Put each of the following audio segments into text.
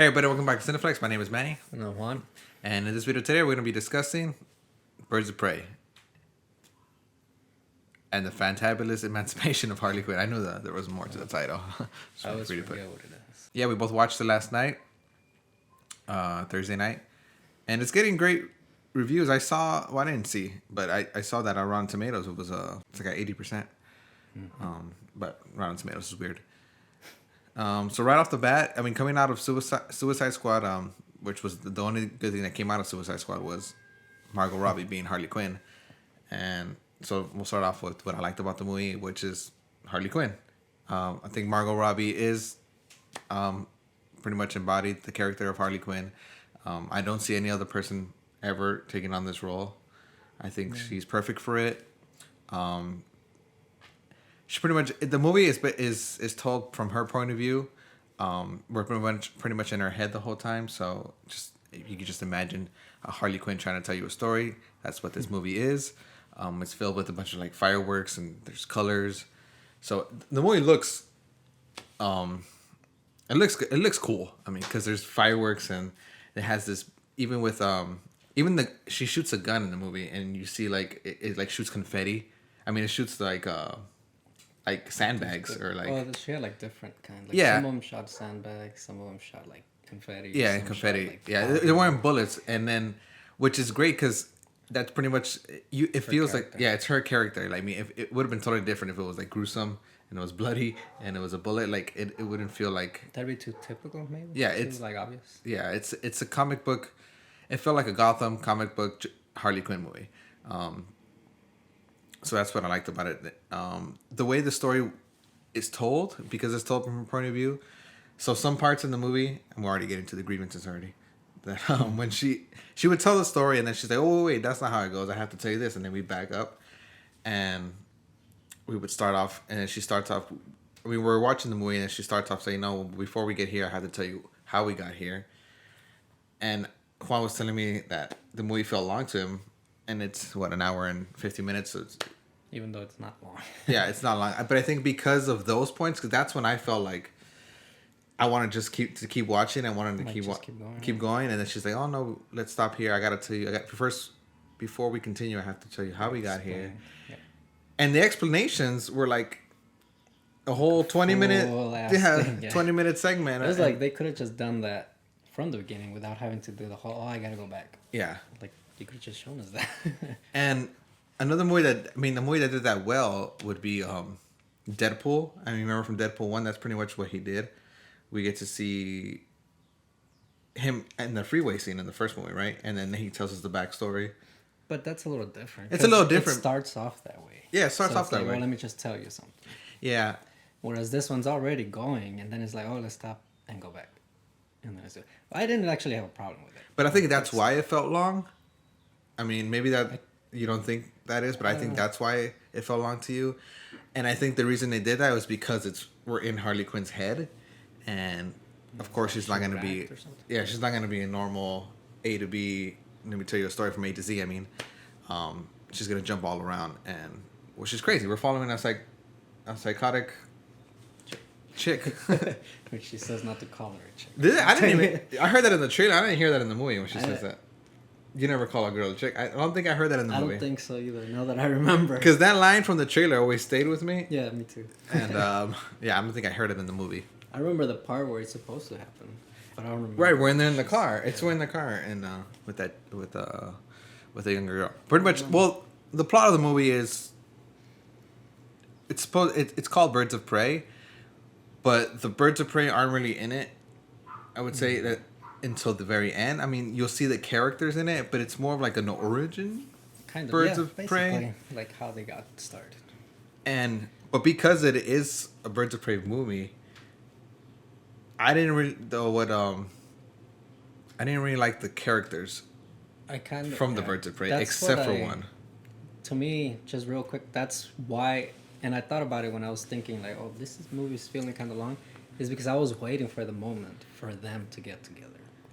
Hey everybody, welcome back to CineFlex. My name is Manny. No, Juan. And in this video today, we're going to be discussing Birds of Prey and the fantabulous emancipation of Harley Quinn. I knew that there was more to the title. I always forget what it is. Yeah, we both watched it last night, Thursday night. And it's getting great reviews. I didn't see, but I saw that on Rotten Tomatoes. It was it's like at 80%. But Rotten Tomatoes is weird. So right off the bat, I mean, coming out of Suicide Squad, which was the only good thing that came out of Suicide Squad was Margot Robbie being Harley Quinn. And so we'll start off with what I liked about the movie, which is Harley Quinn. I think Margot Robbie is pretty much embodied the character of Harley Quinn. I don't see any other person ever taking on this role. I think she's perfect for it. She pretty much, the movie is told from her point of view. We're pretty much in her head the whole time. So just you can just imagine a Harley Quinn trying to tell you a story. That's what this movie is. It's filled with a bunch of like fireworks and there's colors. So the movie looks, it looks cool. I mean, because there's fireworks and it has this she shoots a gun in the movie and you see like it like shoots confetti. I mean, it shoots like sandbags or like. Well, she had like different kinds. Like Yeah. Some of them shot sandbags. Some of them shot like confetti. Yeah, and confetti. Shot, like, Yeah, fire. they're wearing bullets, and then which is great because that's pretty much you. It feels character. like it's her character. Like, I mean, if it would have been totally different if it was like gruesome and it was bloody and it was a bullet. Like it wouldn't feel like. That'd be too typical, maybe. Yeah, Too, it's like obvious. Yeah, it's a comic book. It felt like a Gotham comic book Harley Quinn movie. So that's what I liked about it. The way the story is told, because it's told from her point of view. So some parts in the movie, and we're already getting to the grievances already. That when she would tell the story, and then she's like, "Oh wait, that's not how it goes. I have to tell you this," and then we back up, and we would start off, and then she starts off. We were watching the movie, and then she starts off saying, "No, before we get here, I have to tell you how we got here." And Juan was telling me that the movie felt long to him, and it's what, an hour and 50 minutes. So it's, Even though it's not long. yeah, it's not long, but I think because of those points, because that's when I felt like I wanted just keep watching. I wanted to Like, keep going, and then she's like, "Oh no, let's stop here. I gotta tell you. Before we continue, I have to tell you how we got here." Yeah. And the explanations were like a whole 20-minute, thing, yeah. 20-minute segment. It was like they could have just done that from the beginning without having to do the whole. Oh, I gotta go back. yeah. Like you could have just shown us that. And another movie the movie that did that well would be Deadpool. I mean, remember from Deadpool 1, that's pretty much what he did. We get to see him in the freeway scene in the first movie, right? And then he tells us the backstory. But that's a little different. It's a little different. It starts off that way. Yeah, it starts So off it's that like, way. Well, let me just tell you something. Yeah. Whereas this one's already going, and then it's like, oh, let's stop and go back. And then I didn't actually have a problem with it. But I think that's why it felt long. I mean, maybe that you don't think that is, but I think that's why it felt long to you. And I think the reason they did that was because we're in Harley Quinn's head. And of course, she's not going to be. Yeah, she's not going to be a normal A to B. Let me tell you a story from A to Z. I mean, she's going to jump all around, and which is crazy. We're following a psychotic chick. Which she says not to call her a chick. I heard that in the trailer. I didn't hear that in the movie when she says that. You never call a girl a chick. I don't think I heard that in the movie. I don't think so either. Now that I remember. Because that line from the trailer always stayed with me. Yeah, me too. And yeah, I don't think I heard it in the movie. I remember the part where it's supposed to happen, but I don't remember. Right, we're in the car. It's we're in the car, and with a younger girl. Pretty much. Well, the plot of the movie is it's called Birds of Prey, but the Birds of Prey aren't really in it. I would say that until the very end. I mean, you'll see the characters in it, but it's more of like an origin. Kind of. Birds of basically, Prey. like how they got started. But because it is a Birds of Prey movie, I didn't really like the characters from the Birds of Prey, except for one. To me, just real quick, that's why, and I thought about it when I was thinking like, oh, movie's feeling kind of long, is because I was waiting for the moment for them to get together.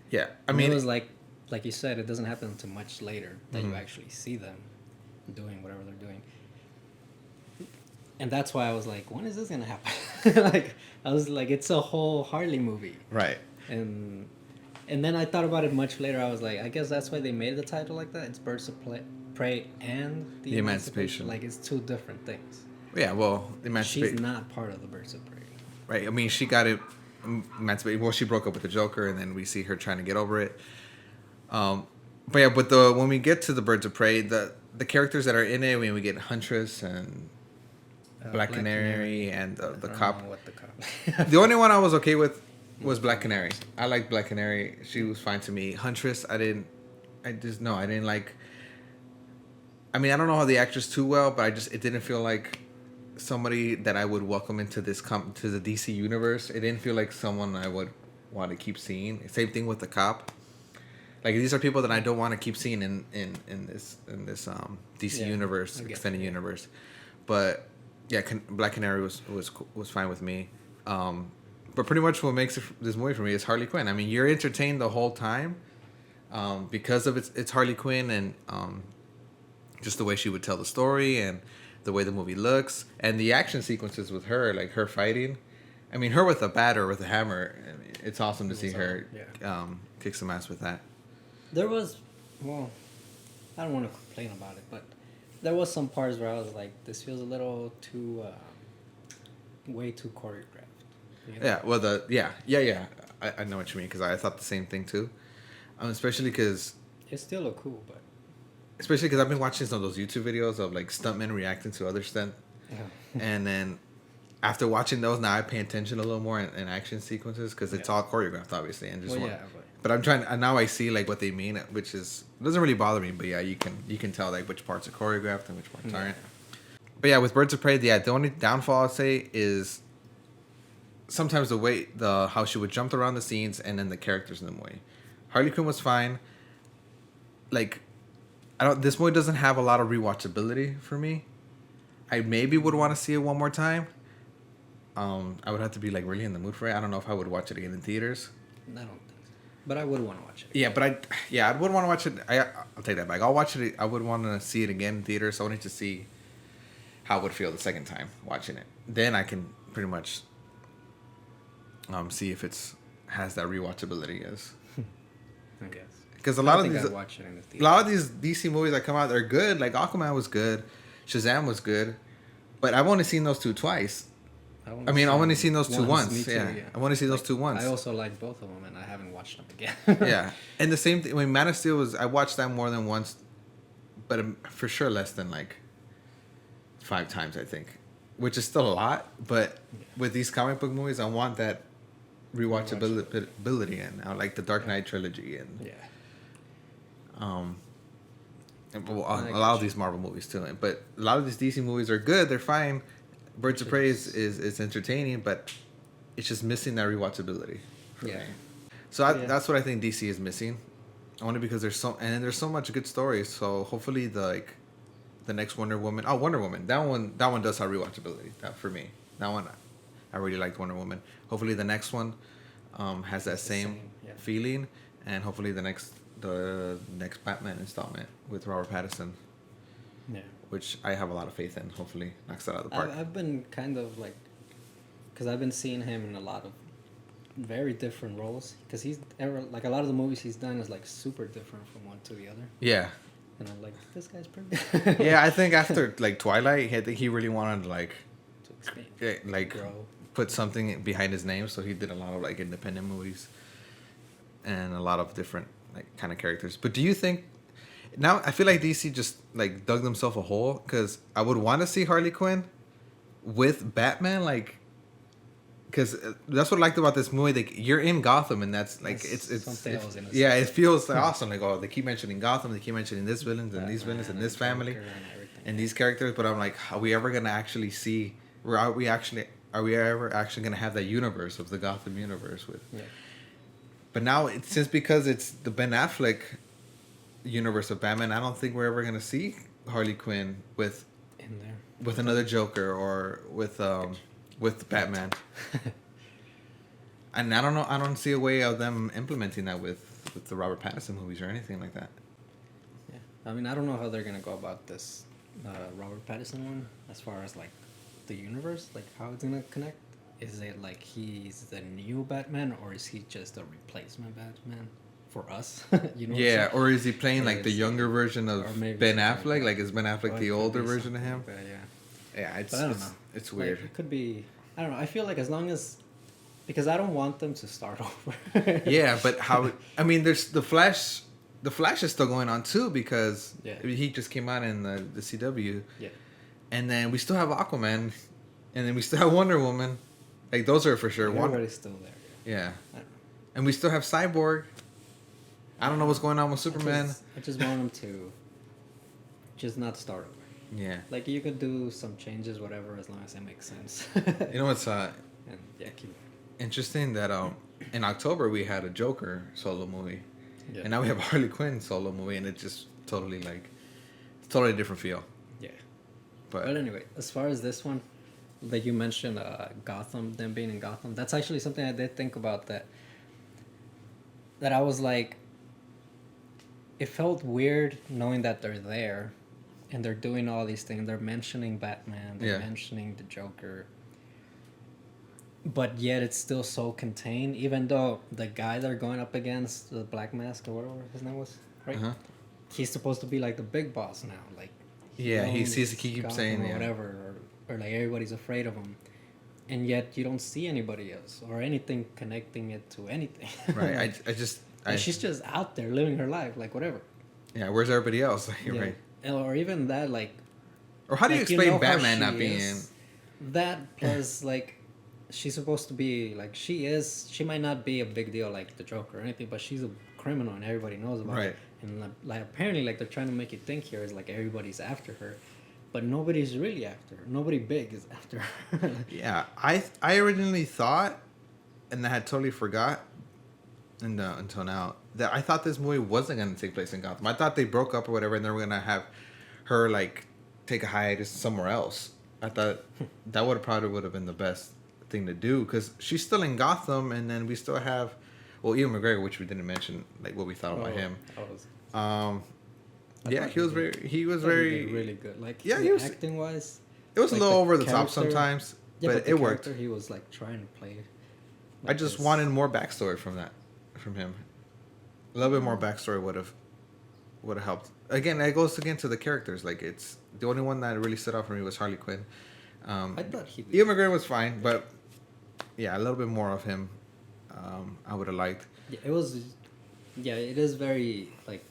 Yeah, I mean, it was like you said, it doesn't happen until much later that you actually see them doing whatever they're doing. And that's why I was like, when is this gonna happen? Like, I was like, it's a whole Harley movie. Right. And And then I thought about it much later. I was like, I guess that's why they made the title like that. It's Prey and the Emancipation. Like, it's two different things. Yeah, well, She's Emancipation. not part of the Birds of Prey. Right. I mean, she got it emancipated. Well, she broke up with the Joker, and then we see her trying to get over it. But yeah, but when we get to the Birds of Prey, the characters that are in it, when we get Huntress and Black Canary and the cop. What the cop. The only one I was okay with was Black Canary. I liked Black Canary. She was fine to me. Huntress, I didn't like. I mean, I don't know how the actress too well, but it didn't feel like somebody that I would welcome into to the DC universe. It didn't feel like someone I would want to keep seeing. Same thing with the cop. Like, these are people that I don't want to keep seeing in this DC universe, extended universe. But yeah, Black Canary was fine with me. But pretty much what makes this movie for me is Harley Quinn. I mean, you're entertained the whole time because of it's Harley Quinn and just the way she would tell the story and the way the movie looks and the action sequences with her, like her fighting. I mean, her with a bat or with a hammer. I mean, it's awesome to see her kick some ass with that. There was, well, I don't want to complain about it, but there was some parts where I was like, this feels a little too, way too choreographed. You know? Yeah, well, I know what you mean because I thought the same thing too. Especially because it still looked cool, but especially because I've been watching some of those YouTube videos of like stuntmen reacting to other stunt, and then after watching those, now I pay attention a little more in action sequences because it's all choreographed, obviously, and just But I'm trying. And now I see like what they mean, which is doesn't really bother me. But yeah, you can tell like which parts are choreographed and which parts aren't. But yeah, with Birds of Prey, the only downfall I'd say is sometimes the way how she would jump around the scenes and then the characters in the movie. Harley Quinn was fine. Like, this movie doesn't have a lot of rewatchability for me. I maybe would want to see it one more time. I would have to be like really in the mood for it. I don't know if I would watch it again in theaters. I don't think so. But I would want to watch it. Yeah, but I would want to watch it. I'll take that back. I'll watch it. I would want to see it again in theaters. So I need to see how it would feel the second time watching it. Then I can pretty much see if has that rewatchability as. I guess. Because a lot of these DC movies that come out are good. Like Aquaman was good, Shazam was good, but I've only seen those two twice. I've only seen those two once. Yeah, I want to see those two once. I also like both of them, and I haven't watched them again. Yeah, and the same thing. When Man of Steel I watched that more than once, but for sure less than like 5 times, I think, which is still a lot. But with these comic book movies, I want that rewatchability, and I like the Dark Knight trilogy, and a lot of these Marvel movies too. But a lot of these DC movies are good. They're fine. Birds of Prey is entertaining, but it's just missing that rewatchability for me. So that's what I think DC is missing. Only because there's so much good stories. So hopefully the next Wonder Woman. Oh, Wonder Woman. That one does have rewatchability. That for me. That one I really liked Wonder Woman. Hopefully the next one has that same feeling, and hopefully the next Batman installment with Robert Pattinson. Yeah. Which I have a lot of faith in. Hopefully knocks that out of the park. I've been kind of like, because I've been seeing him in a lot of very different roles. Because a lot of the movies he's done is like super different from one to the other. Yeah. And I'm like, this guy's pretty good. Yeah, I think after like Twilight, I think he really wanted to expand, grow. Put something behind his name. So he did a lot of like independent movies and a lot of different like kind of characters. But do you think? Now I feel like DC just like dug themselves a hole because I would want to see Harley Quinn with Batman, like, because that's what I liked about this movie. Like, you're in Gotham, and that's like it's it feels like awesome. Like, oh, they keep mentioning Gotham, they keep mentioning this villains and these villains and this family and these characters. But I'm like, are we ever gonna actually see? Are we ever actually gonna have that universe of the Gotham universe with? Yeah. But now because it's the Ben Affleck universe of Batman, I don't think we're ever gonna see Harley Quinn with another Joker or with Batman. And I don't know. I don't see a way of them implementing that with the Robert Pattinson movies or anything like that. Yeah, I mean, I don't know how they're gonna go about this Robert Pattinson one as far as like the universe, like how it's gonna connect. is it like he's the new Batman, or is he just a replacement Batman for us? You know? What I'm Yeah, saying? or is he playing Or like the is younger it- version or of maybe Ben something Affleck? that. Like is Ben Affleck Or the it could older be version of something him? like that, yeah. Yeah, But I don't know. it's Like, weird. it could be. I don't know. I feel like as long as, because I don't want them to start over. Yeah, but how? I mean, there's the Flash. The Flash is still going on too because Yeah. I mean, he just came out in the CW, Yeah. and then we still have Aquaman, and then we still have Wonder Woman. Like those are for sure. Everybody's still there. Yeah, I don't know. and we still have Cyborg. I don't know what's going on with Superman. I just want them to just not start over. Yeah, Like, you could do some changes, whatever, as long as it makes sense. you know what's And yeah, keep. interesting that in October we had a Joker solo movie, Yeah. and now we have a Harley Quinn solo movie, and it's just totally it's totally different feel. Yeah. But But anyway, as far as this one, like you mentioned, Gotham, them being in Gotham, that's actually something I did think about. That I was like, it felt weird knowing that they're there, and they're doing all these things. They're mentioning Batman. They're Yeah. mentioning the Joker. But yet it's still so contained, even though the guy they're going up against, the Black Mask or whatever his name was, right? Uh-huh. He's supposed to be like the big boss now, like. Yeah, he owns sees. He keeps Gotham saying, or yeah. whatever, or like everybody's afraid of him, and yet you don't see anybody else or anything connecting it to anything. Right. I just. Like, she's just out there living her life, like whatever. Yeah. Where's everybody else? Like, you're Yeah. right. Or even that, like. Or how do you like, explain know how Batman she not being? is. That plus like, she's supposed to be like she is. She might not be a big deal like the Joker or anything, but she's a criminal and everybody knows about Right. it. And like apparently, like they're trying to make you think here is like everybody's after her. But nobody's really after her. Nobody big is after her. Yeah, I originally thought, and I had totally forgot, and until now, that I thought this movie wasn't gonna take place in Gotham. I thought they broke up or whatever, and they were gonna have her like take a hiatus somewhere else. I thought that would have been the best thing to do because she's still in Gotham, and then we still have, well, Ewan McGregor, which we didn't mention, like what we thought about him. I Yeah, thought he was did- very. He was I thought he very. did really good. Like Yeah, he was- acting wise. It was like a little the over the top character- sometimes, Yeah, but the it worked. character He was like trying to play. I just this- wanted more backstory from him. A little bit more backstory would have helped. Again, it goes again to the characters. Like it's the only one that really stood out for me was Harley Quinn. I thought he. Ewan McGregor was fine, but yeah, a little bit more of him. I would have liked. Yeah, it was. Yeah, it is very like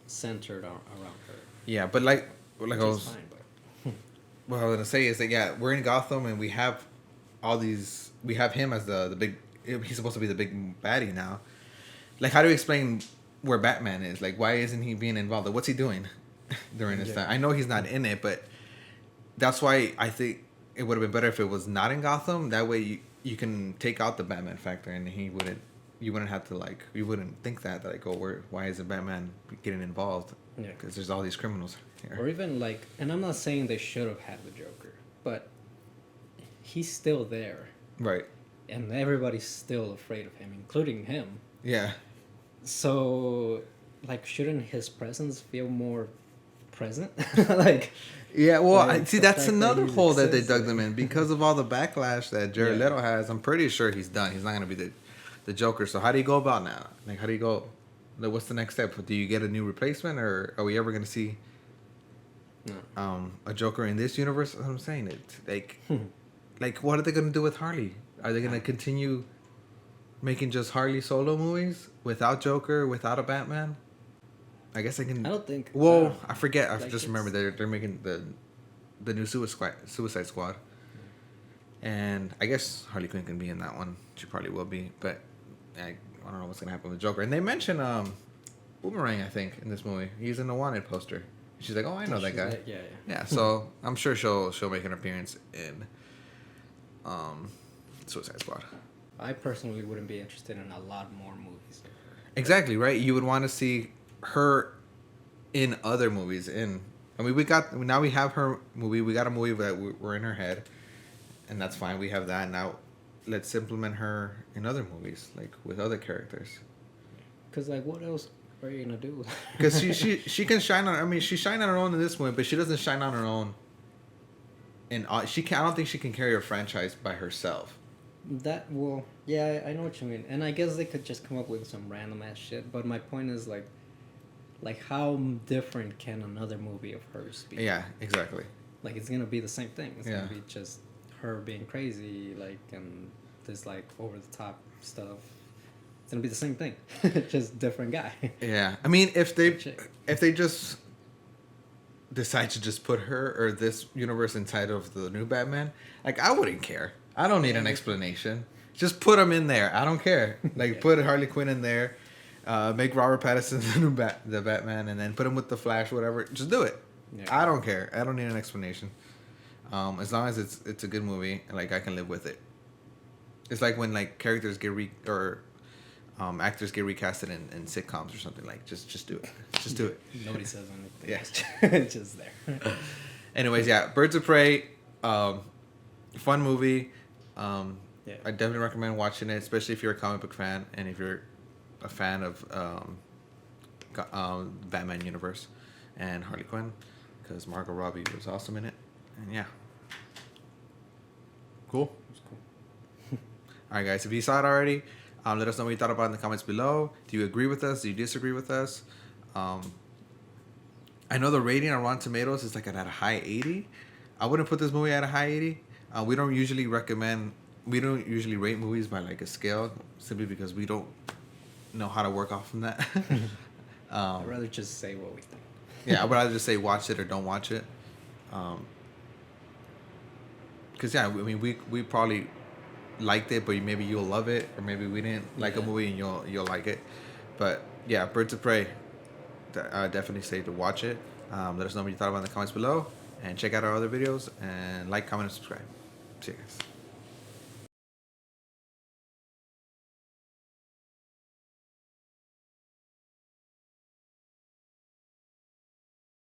centered around her. Yeah, but like I Which was, is fine, but what I was gonna say is that yeah, we're in Gotham and we have all these. We have him as the big. He's supposed to be the big baddie now. Like, how do you explain where Batman is? Like, why isn't he being involved? Like, what's he doing during this time? I know he's not in it, but that's why I think it would have been better if it was not in Gotham. That way, you can take out the Batman factor, and you wouldn't have to like, you wouldn't think that like, oh, why isn't Batman getting involved? Yeah. Because there's all these criminals here. or even like, and I'm not saying they should have had the Joker, but he's still there, Right. and everybody's still afraid of him, including him. Yeah. So, like, shouldn't his presence feel more present? Like, Yeah, well, Like, see, the that's fact that another he hole that they exists, dug like- them in because of all the backlash that Jared Yeah. Leto has. I'm pretty sure he's done. He's not gonna be the Joker. So how do you go about now? Like, how do you go? Like, what's the next step? Do you get a new replacement, or are we ever gonna see no. a Joker in this universe? That's what I'm saying it like what are they gonna do with Harley? Are they gonna continue making just Harley solo movies without Joker, without a Batman? I guess I can. I don't think. Well, I forget. I Like, just remember they're making the new Suicide Squad, and I guess Harley Quinn can be in that one. She probably will be, but I don't know what's gonna happen with Joker. And they mention Boomerang, I think, in this movie. He's in the wanted poster. She's like, oh, I know that She's guy. like- yeah. Yeah, so I'm sure she'll make an appearance in Suicide Squad. I personally wouldn't be interested in a lot more movies of her. Exactly right. You would want to see her in other movies. I mean, we have her movie. We got a movie that we're in her head, and that's fine. We have that now. Let's implement her in other movies, like with other characters. Cause like, what else are you gonna do? Because she can shine on. I mean, she shined on her own in this movie, but she doesn't shine on her own. And I don't think she can carry a franchise by herself. Yeah, I know what you mean, and I guess they could just come up with some random ass shit. But my point is like how different can another movie of hers be? Yeah, exactly. Like it's gonna be the same thing. It's Yeah. gonna be just her being crazy, like, and this like over the top stuff. It's gonna be the same thing, just different guy. Yeah, I mean, if they Chick. just decide to just put her or this universe inside of the new Batman, like I wouldn't care. I don't need an explanation. Just put them in there. I don't care. Like put Harley Quinn in there, make Robert Pattinson the Batman, and then put him with the Flash, whatever. Just do it. Yeah. I don't care. I don't need an explanation. As long as it's a good movie, like I can live with it. It's like when like characters get actors get recasted in sitcoms or something. Like just do it. Just do it. Nobody says anything. Yeah. It's just there. Anyways, yeah, Birds of Prey, fun movie. Yeah. I definitely recommend watching it, especially if you're a comic book fan and if you're a fan of Batman universe and Harley Quinn, because Margot Robbie was awesome in it. And yeah, cool. It's cool. All right, guys, if you saw it already, let us know what you thought about it in the comments below. Do you agree with us? Do you disagree with us? I know the rating on Rotten Tomatoes is like at a high 80. I wouldn't put this movie at a high 80. We don't usually rate movies by like a scale, simply because we don't know how to work off from that. I'd rather just say what we think. Yeah, I would rather just say watch it or don't watch it. Because yeah, I mean we probably liked it, but maybe you'll love it, or maybe we didn't like a movie and you'll like it. But yeah, Birds of Prey. I definitely say to watch it. Let us know what you thought about it in the comments below, and check out our other videos and like, comment, and subscribe. See you guys.